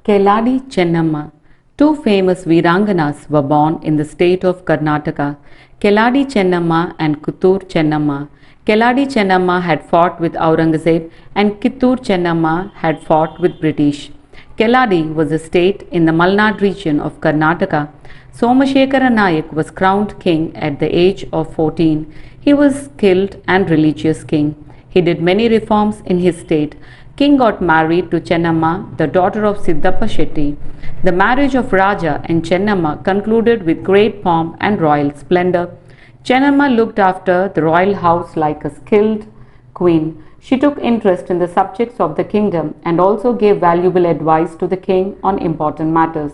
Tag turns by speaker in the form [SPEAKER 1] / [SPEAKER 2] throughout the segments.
[SPEAKER 1] Keladi Chennamma. Two famous Viranganas were born in the state of Karnataka, Keladi Chennamma and Kittur Chennamma. Keladi Chennamma had fought with Aurangzeb and Kittur Chennamma had fought with British. Keladi was a state in the Malnad region of Karnataka. Somashekara Nayak was crowned king at the age of 14. He was skilled and religious king. He did many reforms in his state. King got married to Chennamma, the daughter of Siddappa Shetty. The marriage of Raja and Chennamma concluded with great pomp and royal splendor. Chennamma looked after the royal house like a skilled queen. She took interest in the subjects of the kingdom and also gave valuable advice to the king on important matters.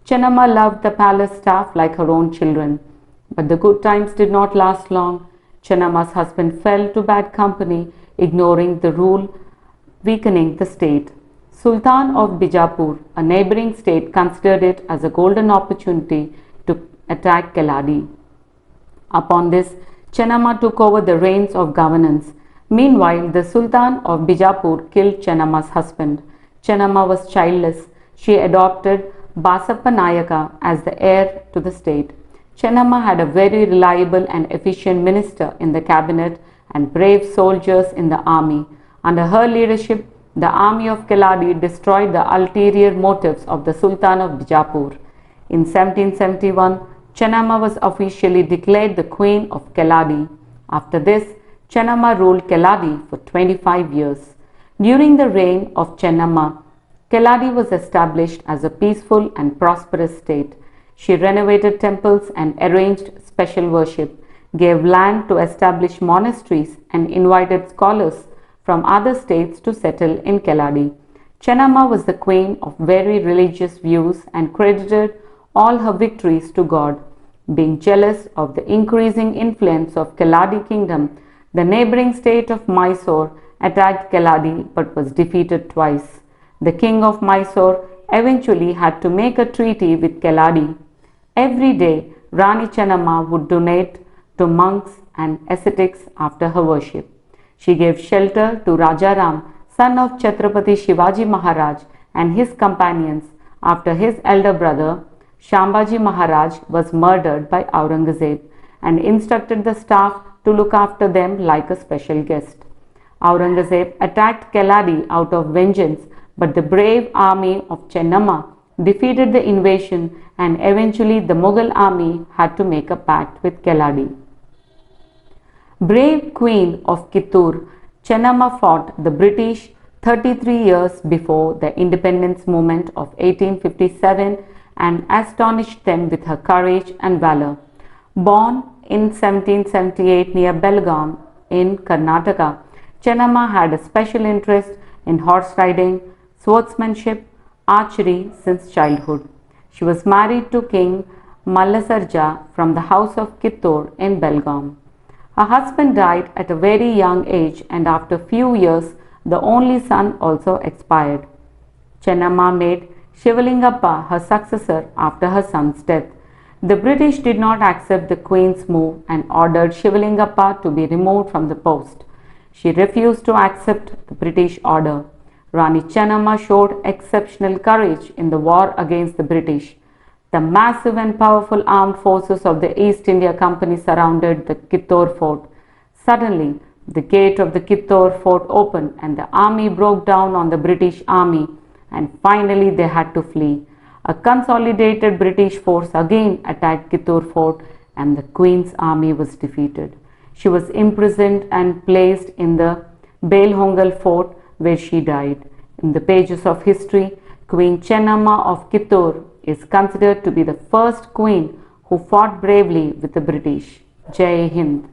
[SPEAKER 1] Chennamma loved the palace staff like her own children. But the good times did not last long. Chennamma's husband fell to bad company, ignoring the rule, weakening the state. Sultan of Bijapur, a neighboring state, considered it as a golden opportunity to attack Keladi. Upon this, Chennamma took over the reins of governance. Meanwhile, the Sultan of Bijapur killed Chennamma's husband. Chennamma was childless. She adopted Basappa Nayaka as the heir to the state. Chennamma had a very reliable and efficient minister in the cabinet and brave soldiers in the army. Under her leadership, the army of Keladi destroyed the ulterior motives of the Sultan of Bijapur. In 1771, Chennamma was officially declared the Queen of Keladi. After this, Chennamma ruled Keladi for 25 years. During the reign of Chennamma, Keladi was established as a peaceful and prosperous state. She renovated temples and arranged special worship, gave land to establish monasteries, and invited scholars from other states to settle in Keladi. Chennamma was the queen of very religious views and credited all her victories to God. Being jealous of the increasing influence of Keladi kingdom, the neighboring state of Mysore attacked Keladi but was defeated twice. The king of Mysore eventually had to make a treaty with Keladi. Every day, Rani Chennamma would donate to monks and ascetics after her worship. She gave shelter to Rajaram, son of Chhatrapati Shivaji Maharaj, and his companions after his elder brother Shambhaji Maharaj was murdered by Aurangzeb, and instructed the staff to look after them like a special guest. Aurangzeb attacked Keladi out of vengeance, but the brave army of Chennamma defeated the invasion, and eventually the Mughal army had to make a pact with Keladi. Brave Queen of Kittur, Chennamma fought the British 33 years before the independence movement of 1857 and astonished them with her courage and valor. Born in 1778 near Belgaum in Karnataka, Chennamma had a special interest in horse riding, swordsmanship, archery since childhood. She was married to King Mallasarja from the house of Kittur in Belgaum. Her husband died at a very young age, and after few years, the only son also expired. Chennamma made Shivalingappa her successor after her son's death. The British did not accept the queen's move and ordered Shivalingappa to be removed from the post. She refused to accept the British order. Rani Chennamma showed exceptional courage in the war against the British. The massive and powerful armed forces of the East India Company surrounded the Kittur fort. Suddenly, the gate of the Kittur fort opened and the army broke down on the British army, and finally they had to flee. A consolidated British force again attacked Kittur fort and the Queen's army was defeated. She was imprisoned and placed in the Belhongal fort where she died. In the pages of history, Queen Chennamma of Kittur is considered to be the first queen who fought bravely with the British. Jai Hind.